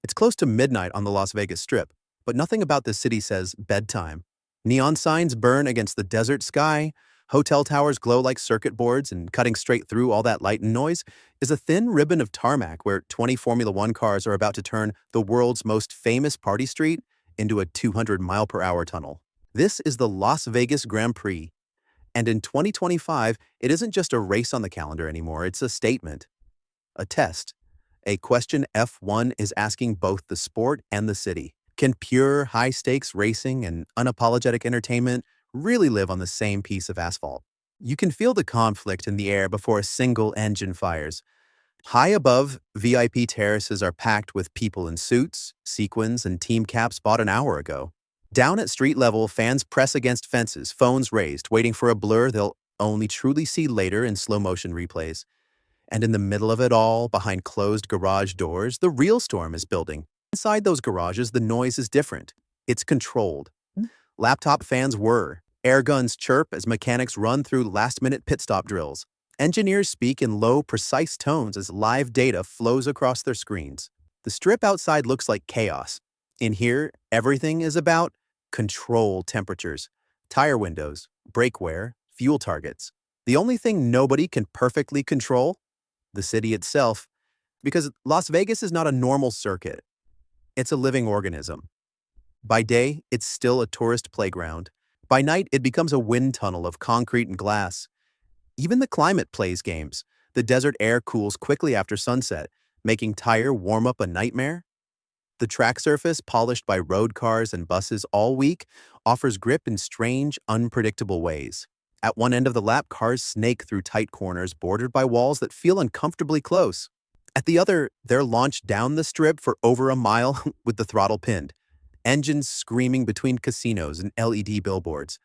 It's close to midnight on the Las Vegas Strip, but nothing about the city says bedtime. Neon signs burn against the desert sky, hotel towers glow like circuit boards, and cutting straight through all that light and noise is a thin ribbon of tarmac where 20 Formula One cars are about to turn the world's most famous party street into a 200-mile-per-hour tunnel. This is the Las Vegas Grand Prix, and in 2025, it isn't just a race on the calendar anymore, it's a statement, a test, a question F1 is asking both the sport and the city. Can pure, high-stakes racing and unapologetic entertainment really live on the same piece of asphalt? You can feel the conflict in the air before a single engine fires. High above, VIP terraces are packed with people in suits, sequins, and team caps bought an hour ago. Down at street level, fans press against fences, phones raised, waiting for a blur they'll only truly see later in slow-motion replays. And in the middle of it all, behind closed garage doors, the real storm is building. Inside those garages, the noise is different. It's controlled. Laptop fans whir. Air guns chirp as mechanics run through last-minute pit stop drills. Engineers speak in low, precise tones as live data flows across their screens. The strip outside looks like chaos. In here, everything is about control temperatures, tire windows, brake wear, fuel targets. The only thing nobody can perfectly control? The city itself, because Las Vegas is not a normal circuit. It's a living organism. By day, it's still a tourist playground. By night, it becomes a wind tunnel of concrete and glass. Even the climate plays games. The desert air cools quickly after sunset, making Tyre warm up a nightmare. The track surface, polished by road cars and buses all week, offers grip in strange, unpredictable ways. At one end of the lap, cars snake through tight corners bordered by walls that feel uncomfortably close. At the other, they're launched down the strip for over a mile with the throttle pinned, engines screaming between casinos and LED billboards.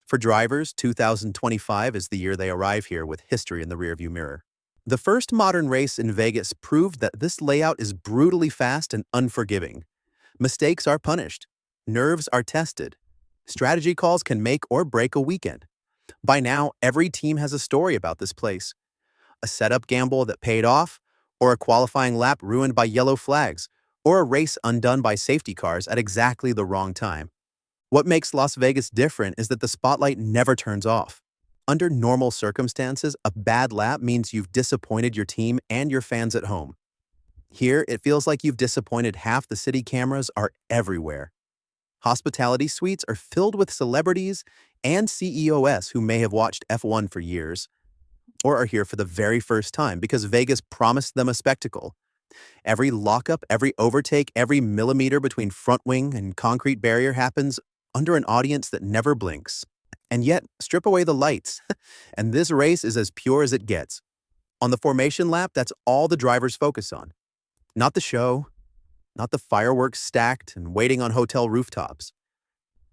For drivers, 2025 is the year they arrive here with history in the rearview mirror. The first modern race in Vegas proved that this layout is brutally fast and unforgiving. Mistakes are punished. Nerves are tested. Strategy calls can make or break a weekend. By now, every team has a story about this place. A setup gamble that paid off, or a qualifying lap ruined by yellow flags, or a race undone by safety cars at exactly the wrong time. What makes Las Vegas different is that the spotlight never turns off. Under normal circumstances, a bad lap means you've disappointed your team and your fans at home. Here, it feels like you've disappointed half the city. Cameras are everywhere. Hospitality suites are filled with celebrities and CEOs who may have watched F1 for years, or are here for the very first time because Vegas promised them a spectacle. Every lockup, every overtake, every millimeter between front wing and concrete barrier happens under an audience that never blinks. And yet, strip away the lights, and this race is as pure as it gets. On the formation lap, that's all the drivers focus on. Not the show, not the fireworks stacked and waiting on hotel rooftops,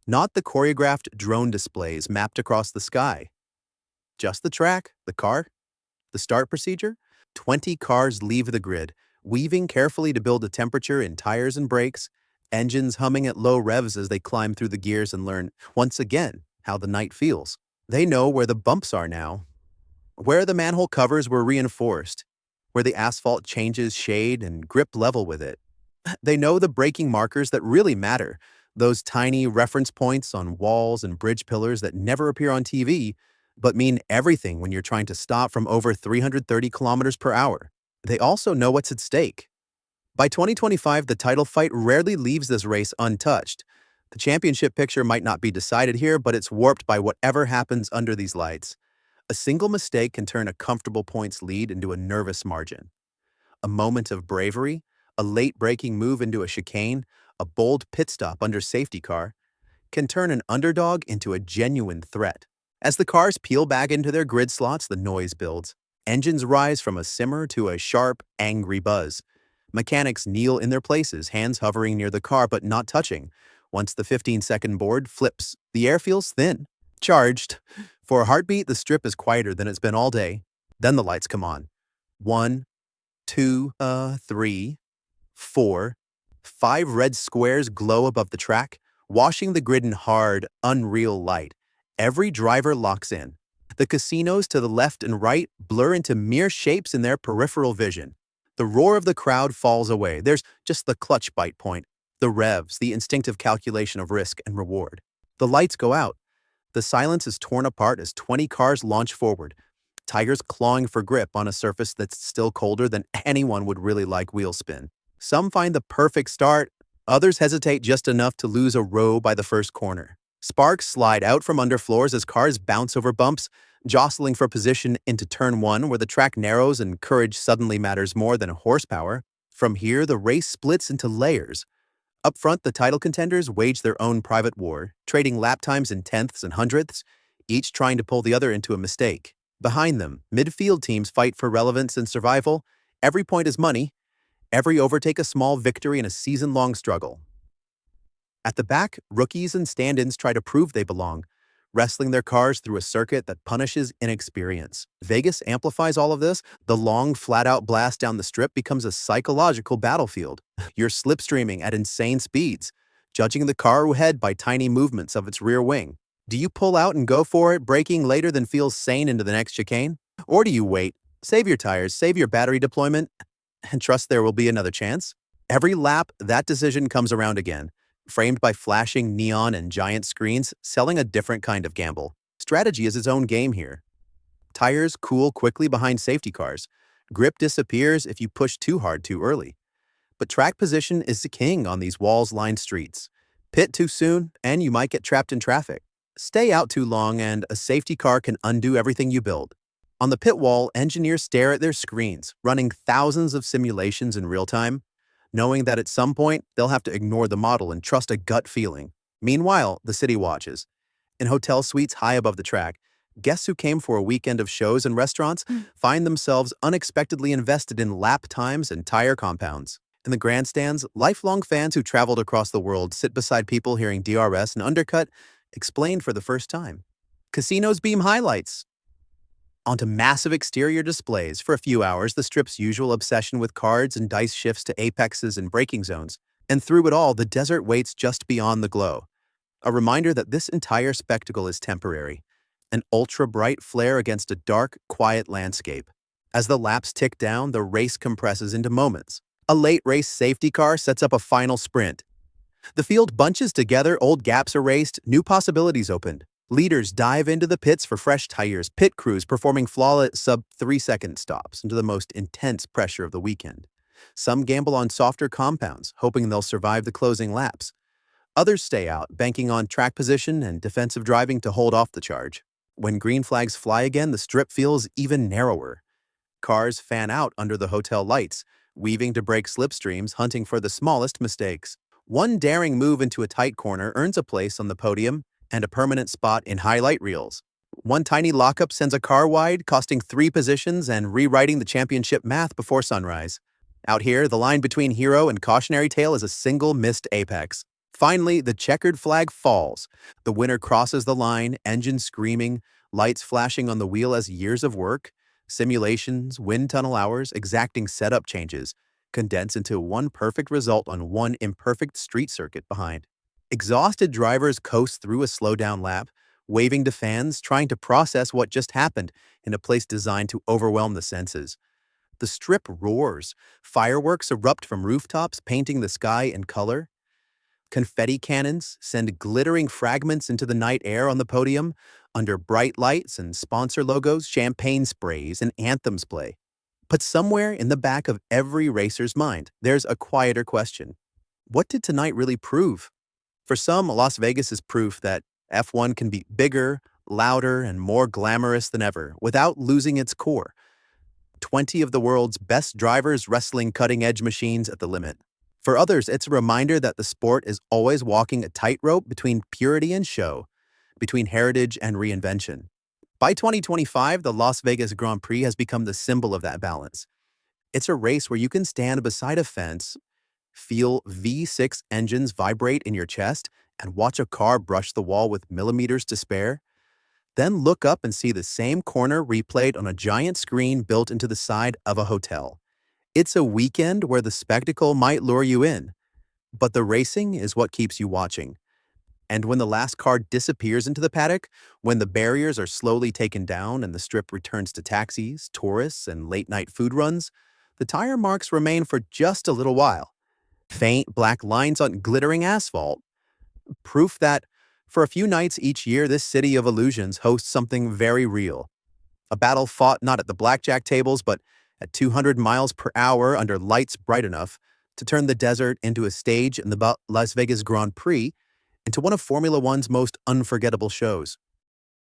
not the choreographed drone displays mapped across the sky. Just the track, the car, the start procedure. 20 cars leave the grid, weaving carefully to build a temperature in tires and brakes, engines humming at low revs as they climb through the gears and learn, once again, how the night feels. They know where the bumps are now, where the manhole covers were reinforced, where the asphalt changes shade and grip level with it. They know the braking markers that really matter, those tiny reference points on walls and bridge pillars that never appear on TV, but mean everything when you're trying to stop from over 330 kilometers per hour. They also know what's at stake. By 2025, the title fight rarely leaves this race untouched. The championship picture might not be decided here, but it's warped by whatever happens under these lights. A single mistake can turn a comfortable points lead into a nervous margin. A moment of bravery, a late braking move into a chicane, a bold pit stop under safety car, can turn an underdog into a genuine threat. As the cars peel back into their grid slots, the noise builds. Engines rise from a simmer to a sharp, angry buzz. Mechanics kneel in their places, hands hovering near the car but not touching. Once the 15-second board flips, the air feels thin, charged. For a heartbeat, the strip is quieter than it's been all day. Then the lights come on. 1, 2, 3, 4, 5 red squares glow above the track, washing the grid in hard, unreal light. Every driver locks in. The casinos to the left and right blur into mere shapes in their peripheral vision. The roar of the crowd falls away. There's just the clutch bite point, the revs, the instinctive calculation of risk and reward. The lights go out. The silence is torn apart as 20 cars launch forward, Tigers clawing for grip on a surface that's still colder than anyone would really like wheel spin. Some find the perfect start, others hesitate just enough to lose a row by the first corner. Sparks slide out from under floors as cars bounce over bumps, jostling for position into turn one where the track narrows and courage suddenly matters more than horsepower. From here, the race splits into layers. Up front, the title contenders wage their own private war, trading lap times in tenths and hundredths, each trying to pull the other into a mistake. Behind them, midfield teams fight for relevance and survival. Every point is money, every overtake a small victory in a season-long struggle. At the back, rookies and stand-ins try to prove they belong, wrestling their cars through a circuit that punishes inexperience. Vegas amplifies all of this. The long, flat-out blast down the strip becomes a psychological battlefield. You're slipstreaming at insane speeds, judging the car ahead by tiny movements of its rear wing. Do you pull out and go for it, braking later than feels sane into the next chicane? Or do you wait, save your tires, save your battery deployment, and trust there will be another chance? Every lap, that decision comes around again, framed by flashing neon and giant screens, selling a different kind of gamble. Strategy is its own game here. Tires cool quickly behind safety cars. Grip disappears if you push too hard too early. But track position is the king on these walls-lined streets. Pit too soon, and you might get trapped in traffic. Stay out too long, and a safety car can undo everything you build. On the pit wall, engineers stare at their screens, running thousands of simulations in real time, knowing that at some point, they'll have to ignore the model and trust a gut feeling. Meanwhile, the city watches. In hotel suites high above the track, guests who came for a weekend of shows and restaurants find themselves unexpectedly invested in lap times and tire compounds. In the grandstands, lifelong fans who traveled across the world sit beside people hearing DRS and Undercut explained for the first time. Casinos beam highlights onto massive exterior displays. For a few hours, the strip's usual obsession with cards and dice shifts to apexes and braking zones. And through it all, the desert waits just beyond the glow. A reminder that this entire spectacle is temporary, an ultra-bright flare against a dark, quiet landscape. As the laps tick down, the race compresses into moments. A late race safety car sets up a final sprint. The field bunches together, old gaps erased, new possibilities opened. Leaders dive into the pits for fresh tires, pit crews performing flawless sub-3-second stops into the most intense pressure of the weekend. Some gamble on softer compounds, hoping they'll survive the closing laps. Others stay out, banking on track position and defensive driving to hold off the charge. When green flags fly again, the strip feels even narrower. Cars fan out under the hotel lights, weaving to break slipstreams, hunting for the smallest mistakes. One daring move into a tight corner earns a place on the podium and a permanent spot in highlight reels. One tiny lockup sends a car wide, costing 3 positions and rewriting the championship math before sunrise. Out here, the line between hero and cautionary tale is a single missed apex. Finally, the checkered flag falls. The winner crosses the line, engine screaming, lights flashing on the wheel as years of work, simulations, wind tunnel hours, exacting setup changes, condense into one perfect result on one imperfect street circuit behind. Exhausted drivers coast through a slowdown lap, waving to fans, trying to process what just happened in a place designed to overwhelm the senses. The strip roars. Fireworks erupt from rooftops, painting the sky in color. Confetti cannons send glittering fragments into the night air on the podium. Under bright lights and sponsor logos, champagne sprays and anthems play. But somewhere in the back of every racer's mind, there's a quieter question. What did tonight really prove? For some, Las Vegas is proof that F1 can be bigger, louder, and more glamorous than ever without losing its core. 20 of the world's best drivers wrestling cutting-edge machines at the limit. For others, it's a reminder that the sport is always walking a tightrope between purity and show, between heritage and reinvention. By 2025, the Las Vegas Grand Prix has become the symbol of that balance. It's a race where you can stand beside a fence, feel V6 engines vibrate in your chest, and watch a car brush the wall with millimeters to spare. Then look up and see the same corner replayed on a giant screen built into the side of a hotel. It's a weekend where the spectacle might lure you in, but the racing is what keeps you watching. And when the last car disappears into the paddock, when the barriers are slowly taken down and the strip returns to taxis, tourists, and late-night food runs, the tire marks remain for just a little while. Faint black lines on glittering asphalt, proof that for a few nights each year, this city of illusions hosts something very real. A battle fought not at the blackjack tables, but at 200 miles per hour under lights bright enough to turn the desert into a stage in the Las Vegas Grand Prix into one of Formula One's most unforgettable shows.